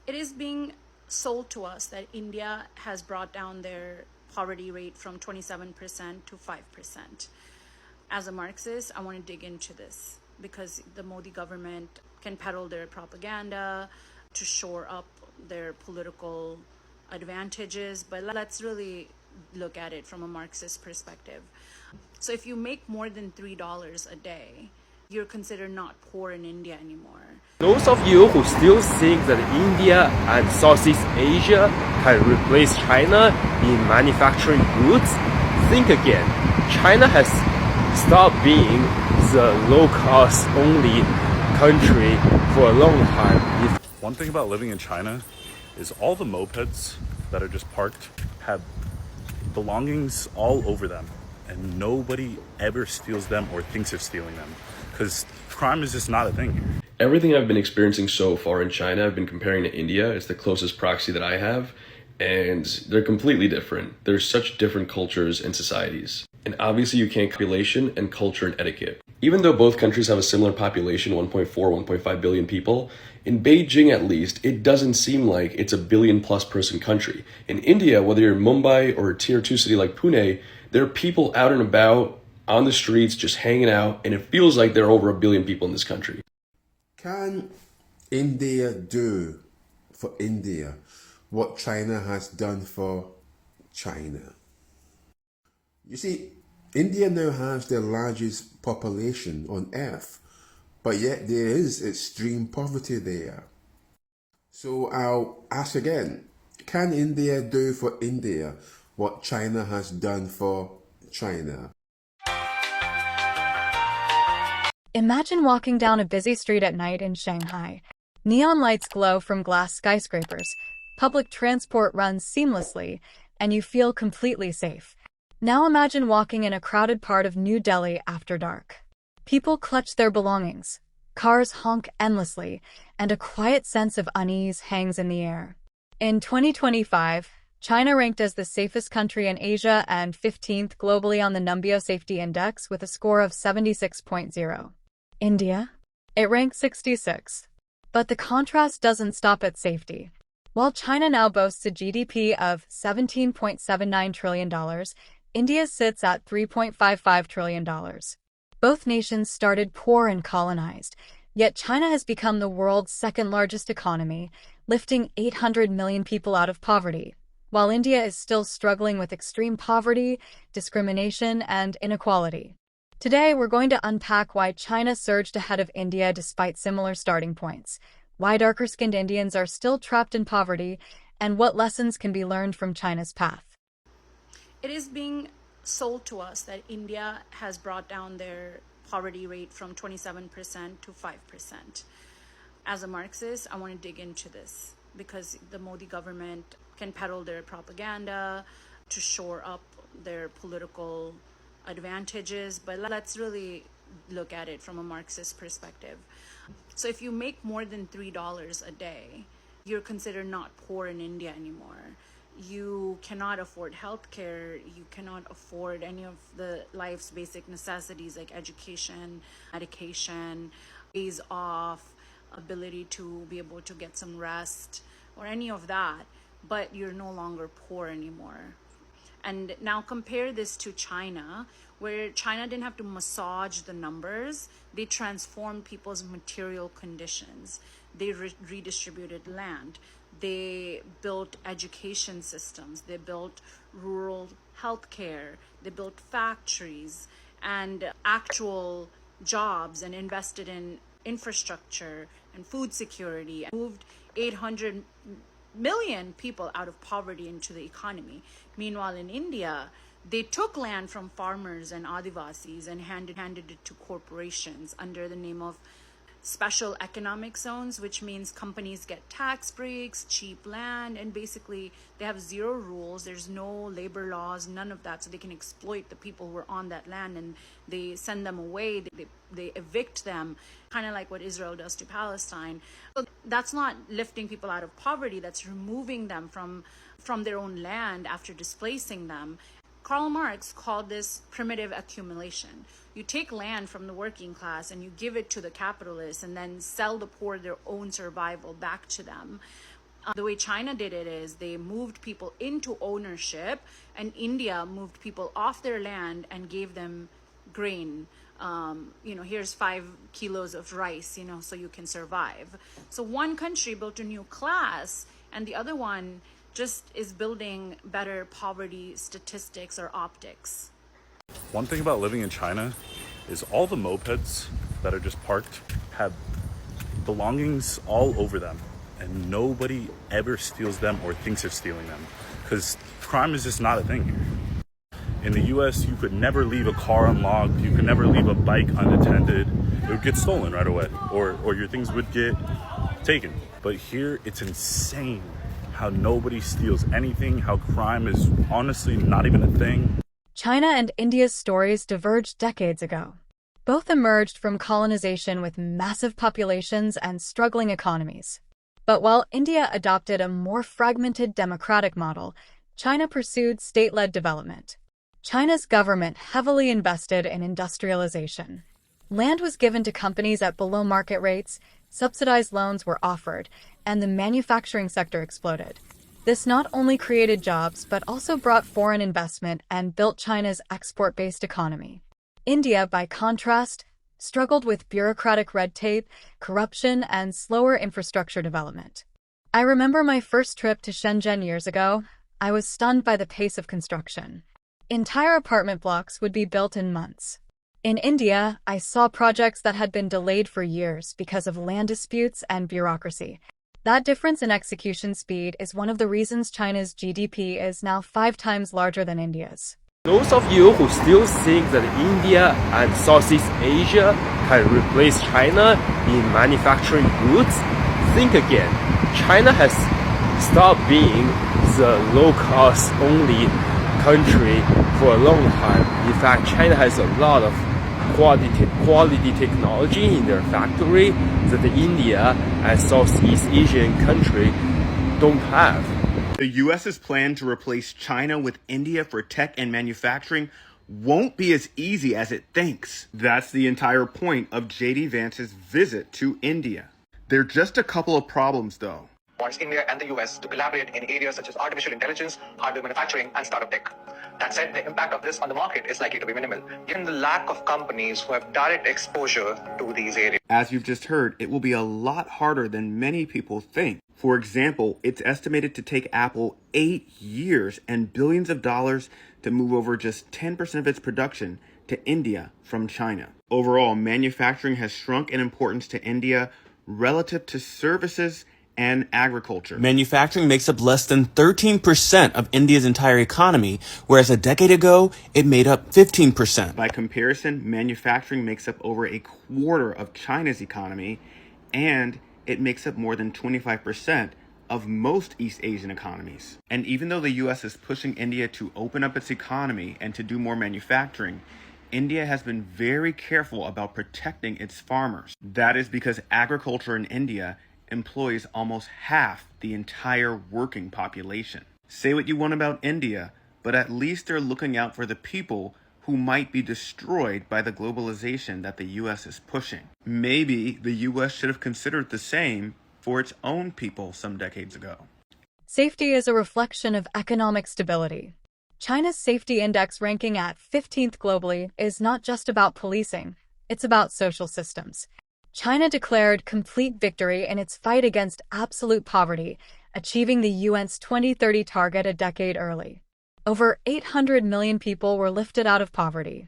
It is being sold to us that India has brought down their poverty rate from 27% to 5%. As a Marxist, I want to dig into this because the Modi government can peddle their propaganda to shore up their political advantages, but let's really look at it from a Marxist perspective. So if you make more than $3 a day, you're considered not poor in India anymore. Those of you who still think that India and Southeast Asia can replace China in manufacturing goods, think again. China has stopped being the low-cost only country for a long time. One thing about living in China is all the mopeds that are just parked have belongings all over them, and nobody ever steals them or thinks of stealing them because crime is just not a thing here. Everything I've been experiencing so far in China, I've been comparing to India. It's the closest proxy that I have, and they're completely different. There's such different cultures and societies. And obviously you can't population and culture and etiquette. Even though both countries have a similar population, 1.4, 1.5 billion people, in Beijing at least, it doesn't seem like it's a billion-plus person country. In India, whether you're in Mumbai or a tier 2 city like Pune, there are people out and about on the streets just hanging out, and it feels like there are over 1 billion people in this country. Can India do for India what China has done for China? You see, India now has the largest population on earth, but yet there is extreme poverty there. So I'll ask again, can India do for India what China has done for China? Imagine walking down a busy street at night in Shanghai. Neon lights glow from glass skyscrapers, public transport runs seamlessly, and you feel completely safe. Now imagine walking in a crowded part of New Delhi after dark. People clutch their belongings, cars honk endlessly, and a quiet sense of unease hangs in the air. In 2025, China ranked as the safest country in Asia and 15th globally on the Numbeo Safety Index with a score of 76.0. India? It ranked 66. But the contrast doesn't stop at safety. While China now boasts a GDP of $17.79 trillion, India sits at $3.55 trillion. Both nations started poor and colonized, yet China has become the world's second-largest economy, lifting 800 million people out of poverty, while India is still struggling with extreme poverty, discrimination, and inequality. Today, we're going to unpack why China surged ahead of India despite similar starting points, why darker-skinned Indians are still trapped in poverty, and what lessons can be learned from China's path. It is being sold to us that India has brought down their poverty rate from 27% to 5%. As a Marxist, I want to dig into this because the Modi government can peddle their propaganda to shore up their political advantages, but let's really look at it from a Marxist perspective. So if you make more than $3 a day, you're considered not poor in India anymore. You cannot afford healthcare, you cannot afford any of the life's basic necessities like education, medication, days off, ability to be able to get some rest, or any of that, but you're no longer poor anymore. And now compare this to China, where China didn't have to massage the numbers. They transformed people's material conditions. They redistributed land. They built education systems. They built rural healthcare. They built factories and actual jobs and invested in infrastructure and food security and moved 800 million people out of poverty into the economy. Meanwhile, in India, they took land from farmers and Adivasis and handed it to corporations under the name of special economic zones, which means companies get tax breaks, cheap land, and basically they have zero rules. There's no labor laws, none of that, so they can exploit the people who are on that land, and they send them away, they evict them, kind of like what Israel does to Palestine. So that's not lifting people out of poverty, that's removing them from their own land after displacing them. Karl Marx called this primitive accumulation. You take land from the working class and you give it to the capitalists and then sell the poor their own survival back to them. The way China did it is they moved people into ownership, and India moved people off their land and gave them grain. Here's 5 kilos of rice, so you can survive. So one country built a new class, and the other one just is building better poverty statistics or optics. One thing about living in China is all the mopeds that are just parked have belongings all over them, and nobody ever steals them or thinks of stealing them, because crime is just not a thing here. In the US, you could never leave a car unlocked, you could never leave a bike unattended. It would get stolen right away, or your things would get taken. But here, it's insane how nobody steals anything, how crime is honestly not even a thing. China and India's stories diverged decades ago. Both emerged from colonization with massive populations and struggling economies. But while India adopted a more fragmented democratic model, China pursued state-led development. China's government heavily invested in industrialization. Land was given to companies at below market rates, subsidized loans were offered, and the manufacturing sector exploded. This not only created jobs, but also brought foreign investment and built China's export-based economy. India, by contrast, struggled with bureaucratic red tape, corruption, and slower infrastructure development. I remember my first trip to Shenzhen years ago. I was stunned by the pace of construction. Entire apartment blocks would be built in months. In India, I saw projects that had been delayed for years because of land disputes and bureaucracy. That difference in execution speed is one of the reasons China's GDP is now 5 times larger than India's. Those of you who still think that India and Southeast Asia can replace China in manufacturing goods, think again. China has stopped being the low-cost only country for a long time. In fact, China has a lot of quality technology in their factory that the India and Southeast Asian country don't have. The US's plan to replace China with India for tech and manufacturing won't be as easy as it thinks. That's the entire point of JD Vance's visit to India. There are just a couple of problems though. Wants India and the US to collaborate in areas such as artificial intelligence, hardware manufacturing, and startup tech. That said, the impact of this on the market is likely to be minimal, given the lack of companies who have direct exposure to these areas. As you've just heard, it will be a lot harder than many people think. For example, it's estimated to take Apple 8 years and billions of dollars to move over just 10% of its production to India from China. Overall, manufacturing has shrunk in importance to India relative to services and agriculture. Manufacturing makes up less than 13% of India's entire economy, whereas a decade ago, it made up 15%. By comparison, manufacturing makes up over a quarter of China's economy, and it makes up more than 25% of most East Asian economies. And even though the US is pushing India to open up its economy and to do more manufacturing, India has been very careful about protecting its farmers. That is because agriculture in India employs almost half the entire working population. Say what you want about India, but at least they're looking out for the people who might be destroyed by the globalization that the US is pushing. Maybe the US should have considered the same for its own people some decades ago. Safety is a reflection of economic stability. China's safety index ranking at 15th globally is not just about policing, it's about social systems. China declared complete victory in its fight against absolute poverty, achieving the UN's 2030 target a decade early. Over 800 million people were lifted out of poverty.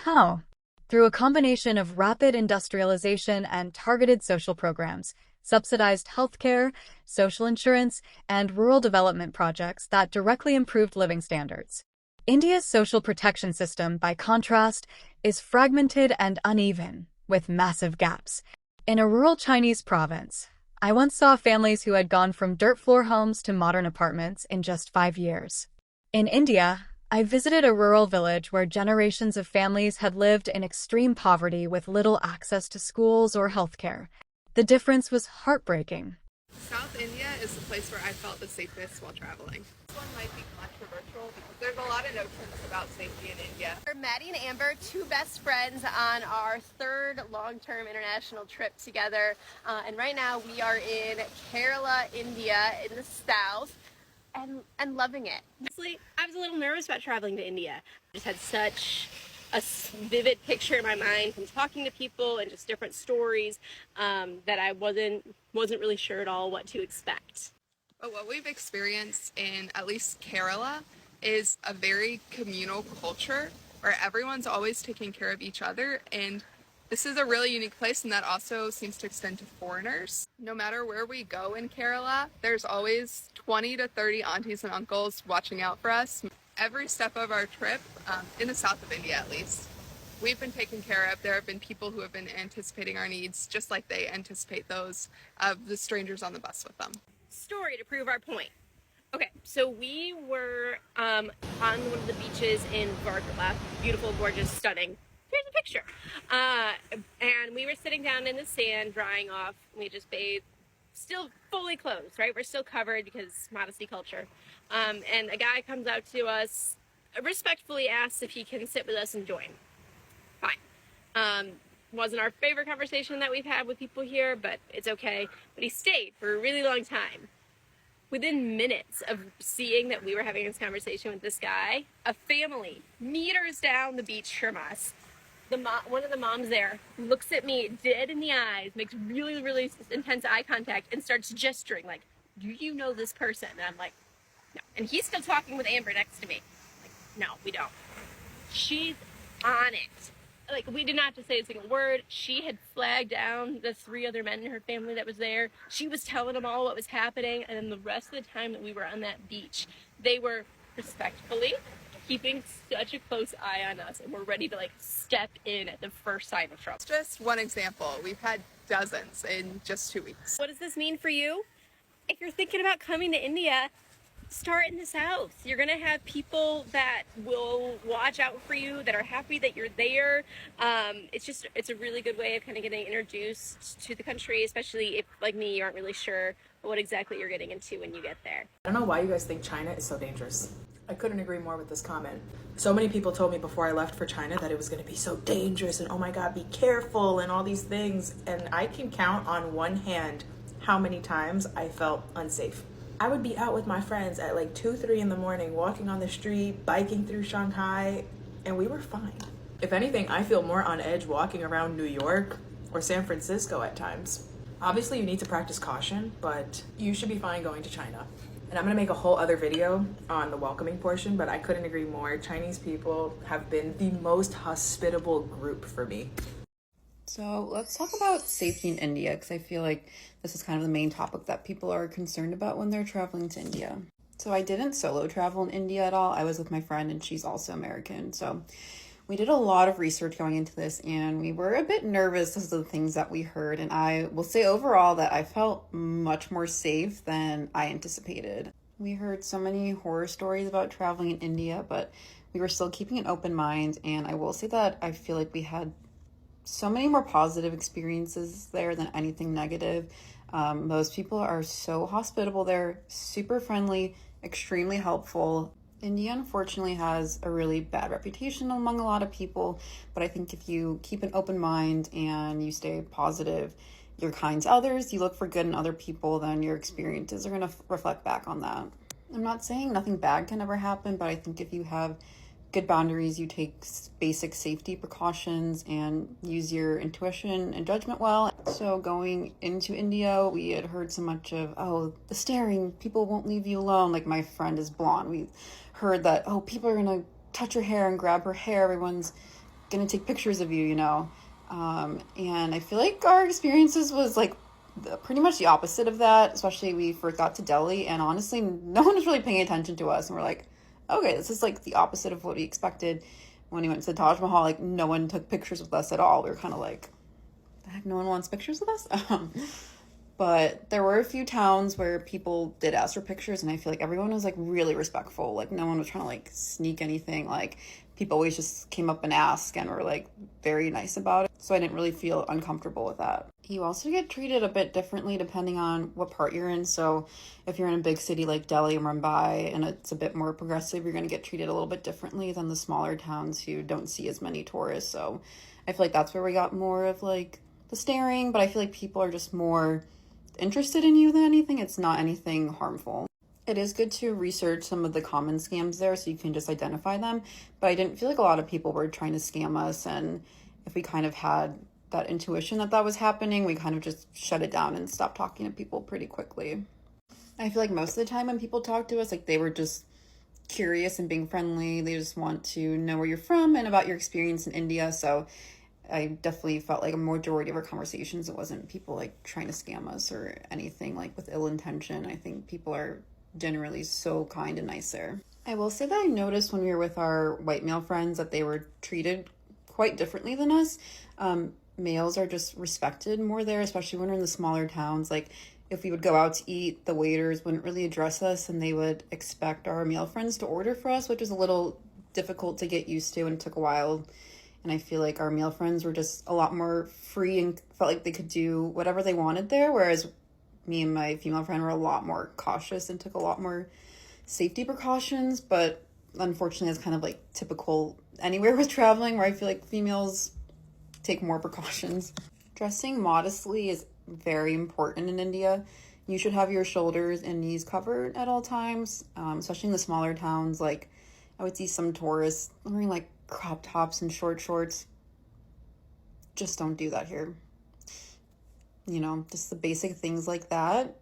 How? Through a combination of rapid industrialization and targeted social programs, subsidized healthcare, social insurance, and rural development projects that directly improved living standards. India's social protection system, by contrast, is fragmented and uneven, with massive gaps. In a rural Chinese province, I once saw families who had gone from dirt floor homes to modern apartments in just 5 years. In India, I visited a rural village where generations of families had lived in extreme poverty with little access to schools or healthcare. The difference was heartbreaking. South India is the place where I felt the safest while traveling. This one might be controversial because there's a lot of notions about safety in India. We're Maddie and Amber, two best friends on our third long-term international trip together. And right now we are in Kerala, India, in the south, and loving it. Honestly, I was a little nervous about traveling to India. I just had such a vivid picture in my mind from talking to people and just different stories that I wasn't really sure at all what to expect. But what we've experienced in at least Kerala is a very communal culture where everyone's always taking care of each other, and this is a really unique place, and that also seems to extend to foreigners. No matter where we go in Kerala, there's always 20 to 30 aunties and uncles watching out for us. Every step of our trip, in the south of India at least, we've been taken care of. There have been people who have been anticipating our needs just like they anticipate those of the strangers on the bus with them. Story to prove our point. Okay, so we were on one of the beaches in Varkala. Beautiful, gorgeous, stunning. Here's a picture. And we were sitting down in the sand, drying off. We just bathed, still fully clothed, right? We're still covered because modesty culture. And a guy comes out to us, respectfully asks if he can sit with us and join. Fine. Wasn't our favorite conversation that we've had with people here, but it's okay. But he stayed for a really long time. Within minutes of seeing that we were having this conversation with this guy, a family meters down the beach from us, one of the moms there looks at me dead in the eyes, makes really, really intense eye contact, and starts gesturing like, do you know this person? And I'm like, no. And he's still talking with Amber next to me. Like, no, we don't. She's on it. Like, we did not have to say a single word. She had flagged down the 3 other men in her family that was there. She was telling them all what was happening. And then the rest of the time that we were on that beach, they were respectfully keeping such a close eye on us, and we're ready to like step in at the first sign of trouble. Just one example. We've had dozens in just 2 weeks. What does this mean for you? If you're thinking about coming to India, start in the south. You're gonna have people that will watch out for you, that are happy that you're there. It's a really good way of kind of getting introduced to the country, especially if, like me, you aren't really sure what exactly you're getting into when you get there. I don't know why you guys think China is so dangerous. I couldn't agree more with this comment. So many people told me before I left for China that it was going to be so dangerous and oh my god, be careful and all these things. And I can count on one hand how many times I felt unsafe. I would be out with my friends at like 2, 3 in the morning, walking on the street, biking through Shanghai, and we were fine. If anything, I feel more on edge walking around New York or San Francisco at times. Obviously, you need to practice caution, but you should be fine going to China. And I'm gonna make a whole other video on the welcoming portion, but I couldn't agree more. Chinese people have been the most hospitable group for me. So let's talk about safety in India, because I feel like this is kind of the main topic that people are concerned about when they're traveling to India. So I didn't solo travel in India at all. I was with my friend and she's also American. So we did a lot of research going into this and we were a bit nervous because of the things that we heard. And I will say overall that I felt much more safe than I anticipated. We heard so many horror stories about traveling in India, but we were still keeping an open mind. And I will say that I feel like we had so many more positive experiences there than anything negative. Most people are so hospitable there, super friendly, extremely helpful. India unfortunately has a really bad reputation among a lot of people, but I think if you keep an open mind and you stay positive, you're kind to others, you look for good in other people, then your experiences are going to reflect back on that. I'm not saying nothing bad can ever happen, but I think if you have good boundaries, you take basic safety precautions and use your intuition and judgment well. So going into India, we had heard so much of, oh, the staring, people won't leave you alone. Like my friend is blonde. We heard that, oh, people are gonna touch her hair and grab her hair. Everyone's gonna take pictures of you, you know? And I feel like our experiences was like pretty much the opposite of that, especially we first got to Delhi and honestly, no one was really paying attention to us. And we're like, okay, this is like the opposite of what we expected. When we went to the Taj Mahal, like no one took pictures with us at all. We were kind of like, the heck, no one wants pictures with us? But there were a few towns where people did ask for pictures and I feel like everyone was like really respectful. Like no one was trying to like sneak anything. Like people always just came up and asked and were like very nice about it. So I didn't really feel uncomfortable with that. You also get treated a bit differently depending on what part you're in. So if you're in a big city like Delhi or Mumbai and it's a bit more progressive, you're going to get treated a little bit differently than the smaller towns who don't see as many tourists. So I feel like that's where we got more of like the staring, but I feel like people are just more interested in you than anything. It's not anything harmful. It is good to research some of the common scams there so you can just identify them, but I didn't feel like a lot of people were trying to scam us, and if we kind of had that intuition that that was happening, we kind of just shut it down and stopped talking to people pretty quickly. I feel like most of the time when people talk to us, like they were just curious and being friendly. They just want to know where you're from and about your experience in India. So I definitely felt like a majority of our conversations, it wasn't people like trying to scam us or anything like with ill intention. I think people are generally so kind and nice there. I will say that I noticed when we were with our white male friends that they were treated quite differently than us. Males are just respected more there, especially when we're in the smaller towns. Like if we would go out to eat, the waiters wouldn't really address us and they would expect our male friends to order for us, which is a little difficult to get used to and took a while. And I feel like our male friends were just a lot more free and felt like they could do whatever they wanted there, whereas me and my female friend were a lot more cautious and took a lot more safety precautions. But unfortunately, it's kind of like typical anywhere with traveling, where I feel like females take more precautions. Dressing modestly is very important in India. You should have your shoulders and knees covered at all times, especially in the smaller towns. Like I would see some tourists wearing like crop tops and short shorts. Just don't do that here. You know, just the basic things like that.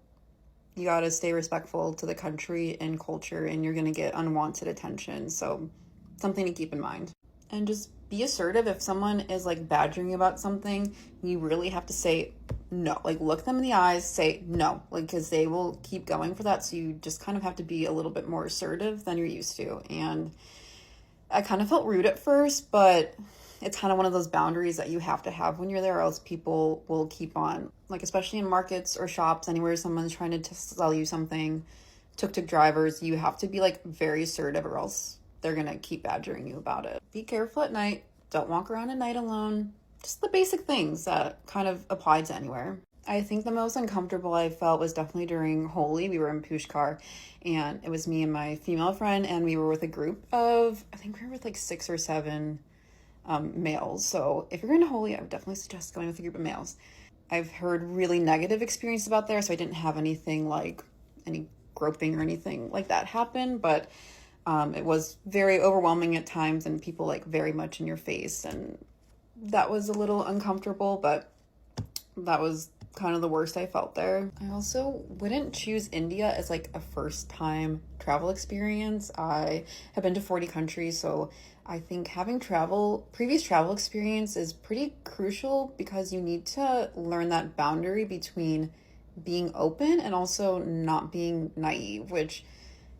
You gotta stay respectful to the country and culture, and you're gonna get unwanted attention. So something to keep in mind. And just be assertive. If someone is like badgering you about something, you really have to say no. Like look them in the eyes, say no, like because they will keep going for that. So you just kind of have to be a little bit more assertive than you're used to. And I kind of felt rude at first, but it's kind of one of those boundaries that you have to have when you're there, or else people will keep on, like especially in markets or shops, anywhere someone's trying to sell you something. Tuk-tuk drivers, you have to be like very assertive, or else they're gonna keep badgering you about it. Be careful at night. Don't walk around at night alone. Just the basic things that kind of apply to anywhere. I think the most uncomfortable I felt was definitely during Holi. We were in Pushkar, and it was me and my female friend, and we were with a group of, I think we were with like 6 or 7 males. So if you're going to Holi, I would definitely suggest going with a group of males. I've heard really negative experiences about there, so I didn't have anything like any groping or anything like that happen, but it was very overwhelming at times, and people like very much in your face, and that was a little uncomfortable, but that was kind of the worst I felt there. I also wouldn't choose India as like a first time travel experience. I have been to 40 countries, so I think having previous travel experience is pretty crucial, because you need to learn that boundary between being open and also not being naive, which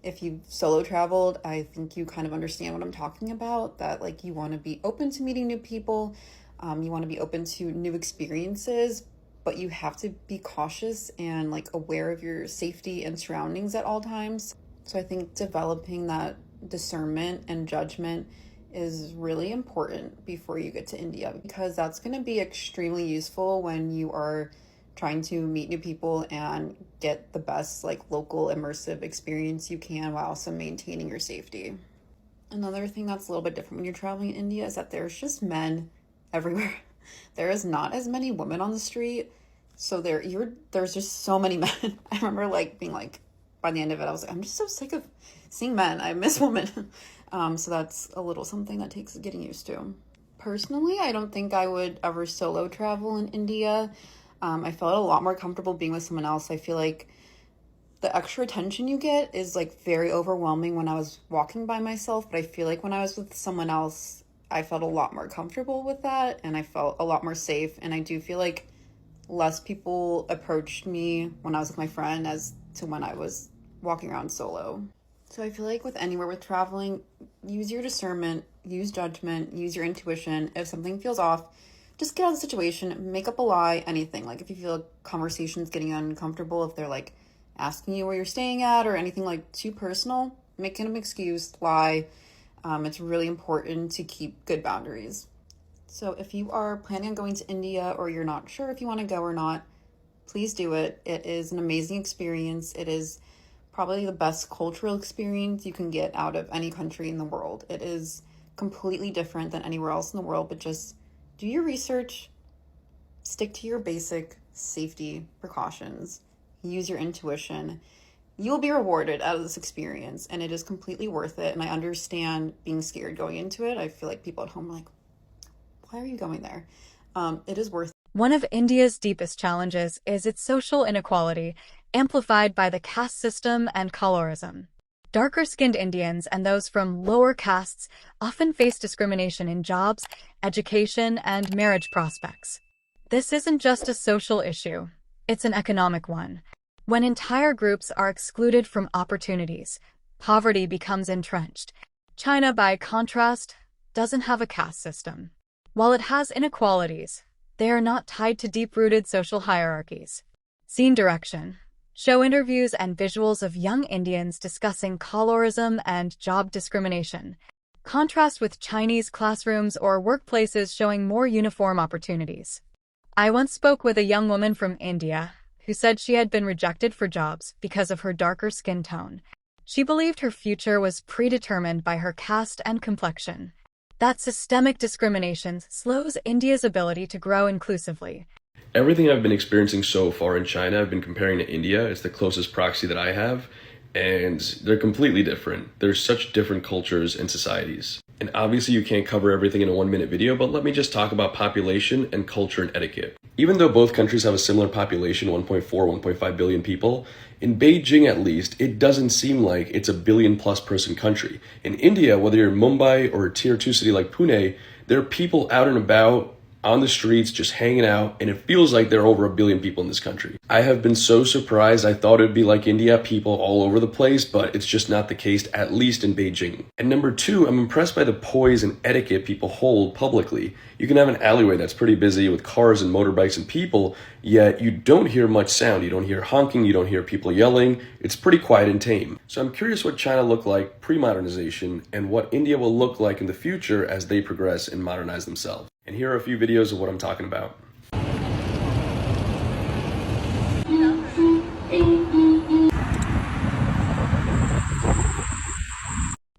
if you've solo traveled, I think you kind of understand what I'm talking about, that like you want to be open to meeting new people, you want to be open to new experiences, but you have to be cautious and like aware of your safety and surroundings at all times. So I think developing that discernment and judgment is really important before you get to India, because that's going to be extremely useful when you are trying to meet new people and get the best like local immersive experience you can while also maintaining your safety. Another thing that's a little bit different when you're traveling in India is that there's just men everywhere. There is not as many women on the street, so there's just so many men. I remember like being like, by the end of it, I was like, I'm just so sick of seeing men. I miss women. So that's a little something that takes getting used to. Personally, I don't think I would ever solo travel in India. I felt a lot more comfortable being with someone else. I feel like the extra attention you get is like very overwhelming when I was walking by myself, but I feel like when I was with someone else, I felt a lot more comfortable with that, and I felt a lot more safe. And I do feel like less people approached me when I was with my friend as to when I was walking around solo. So I feel like with anywhere with traveling, use your discernment, use judgment, use your intuition. If something feels off, just get out of the situation, make up a lie, anything. Like if you feel a conversation's getting uncomfortable, if they're like asking you where you're staying at or anything like too personal, make an excuse, lie. It's really important to keep good boundaries. So if you are planning on going to India or you're not sure if you want to go or not, please do it. It is an amazing experience. It is probably the best cultural experience you can get out of any country in the world. It is completely different than anywhere else in the world, but just do your research, stick to your basic safety precautions, use your intuition. You'll be rewarded out of this experience, and it is completely worth it. And I understand being scared going into it. I feel like people at home are like, why are you going there? It is worth it. One of India's deepest challenges is its social inequality, amplified by the caste system and colorism. Darker-skinned Indians and those from lower castes often face discrimination in jobs, education, and marriage prospects. This isn't just a social issue, it's an economic one. When entire groups are excluded from opportunities, poverty becomes entrenched. China, by contrast, doesn't have a caste system. While it has inequalities, they are not tied to deep-rooted social hierarchies. Scene direction. Show interviews and visuals of young Indians discussing colorism and job discrimination. Contrast with Chinese classrooms or workplaces showing more uniform opportunities. I once spoke with a young woman from India who said she had been rejected for jobs because of her darker skin tone. She believed her future was predetermined by her caste and complexion. That systemic discrimination slows India's ability to grow inclusively. Everything I've been experiencing so far in China, I've been comparing to India. It's the closest proxy that I have, and they're completely different. There's such different cultures and societies. And obviously you can't cover everything in a 1-minute video, but let me just talk about population and culture and etiquette. Even though both countries have a similar population, 1.4, 1.5 billion people, in Beijing at least, it doesn't seem like it's a billion-plus person country. In India, whether you're in Mumbai or a tier 2 city like Pune, there are people out and about on the streets just hanging out, and it feels like there are over 1 billion people in this country. I have been so surprised. I thought it'd be like India, people all over the place, but it's just not the case, at least in Beijing. And number 2, I'm impressed by the poise and etiquette people hold publicly. You can have an alleyway that's pretty busy with cars and motorbikes and people, yet you don't hear much sound. You don't hear honking, you don't hear people yelling. It's pretty quiet and tame. So I'm curious what China looked like pre-modernization and what India will look like in the future as they progress and modernize themselves. And here are a few videos of what I'm talking about.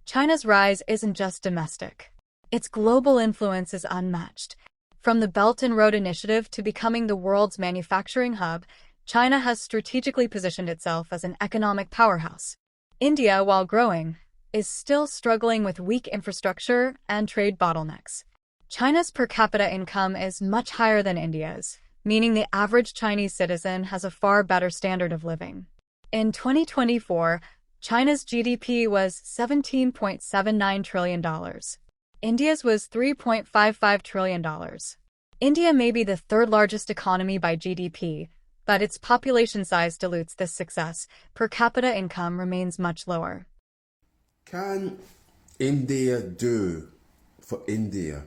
China's rise isn't just domestic. Its global influence is unmatched. From the Belt and Road Initiative to becoming the world's manufacturing hub, China has strategically positioned itself as an economic powerhouse. India, while growing, is still struggling with weak infrastructure and trade bottlenecks. China's per capita income is much higher than India's, meaning the average Chinese citizen has a far better standard of living. In 2024, China's GDP was $17.79 trillion. India's was $3.55 trillion. India may be the third largest economy by GDP, but its population size dilutes this success. Per capita income remains much lower. Can India do for India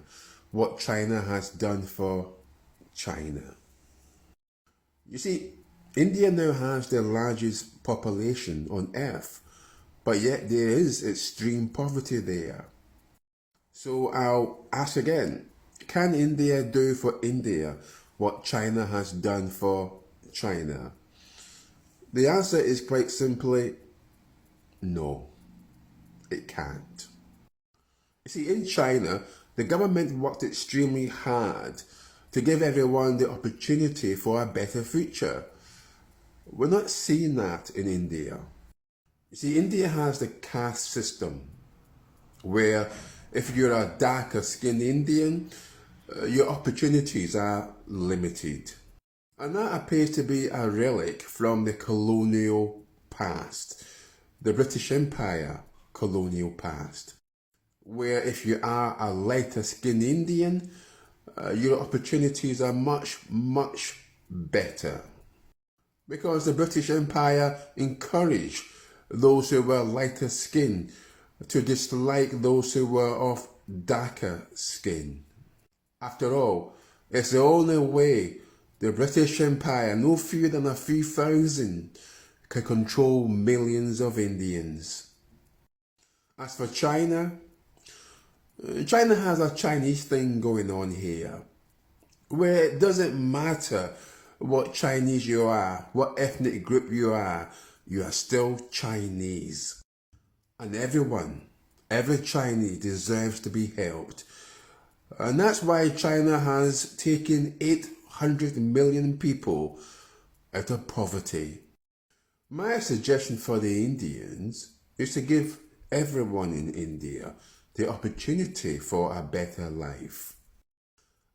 what China has done for China? You see, India now has the largest population on earth, but yet there is extreme poverty there. So I'll ask again, can India do for India what China has done for China? The answer is quite simply, no, it can't. You see, in China, the government worked extremely hard to give everyone the opportunity for a better future. We're not seeing that in India. You see, India has the caste system, where if you're a darker skinned Indian, your opportunities are limited. And that appears to be a relic from the colonial past, the British Empire colonial past, where if you are a lighter skinned Indian, your opportunities are much, much better. Because the British Empire encouraged those who were lighter skin to dislike those who were of darker skin. After all, it's the only way the British Empire, no fewer than a few thousand, can control millions of Indians. As for China, China has a Chinese thing going on here, where it doesn't matter what Chinese you are, what ethnic group you are still Chinese. And every Chinese deserves to be helped. And that's why China has taken 800 million people out of poverty. My suggestion for the Indians is to give everyone in India the opportunity for a better life.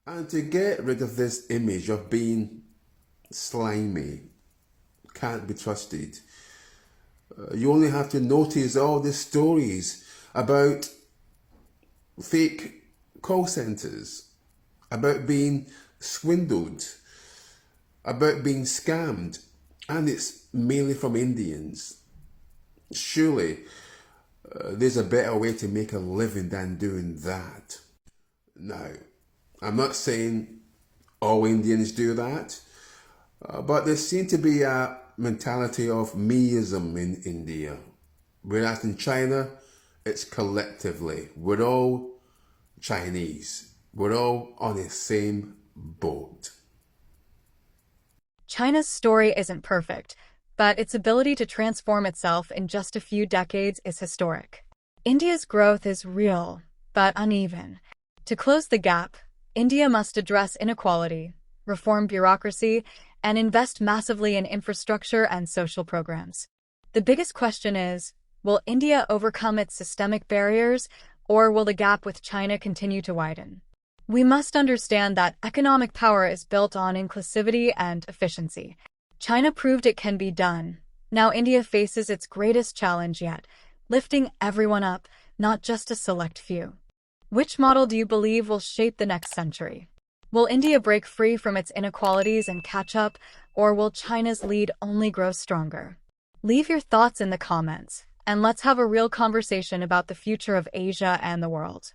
And to get rid of this image of being slimy, can't be trusted. You only have to notice all the stories about fake call centres, about being swindled, about being scammed, and it's mainly from Indians. Surely there's a better way to make a living than doing that. Now, I'm not saying all Indians do that, but there seems to be a mentality of meism in India, whereas in China, it's collectively. We're all Chinese. We're all on the same boat. China's story isn't perfect, but its ability to transform itself in just a few decades is historic. India's growth is real, but uneven. To close the gap, India must address inequality, reform bureaucracy, and invest massively in infrastructure and social programs. The biggest question is, will India overcome its systemic barriers, or will the gap with China continue to widen? We must understand that economic power is built on inclusivity and efficiency. China proved it can be done. Now India faces its greatest challenge yet, lifting everyone up, not just a select few. Which model do you believe will shape the next century? Will India break free from its inequalities and catch up, or will China's lead only grow stronger? Leave your thoughts in the comments, and let's have a real conversation about the future of Asia and the world.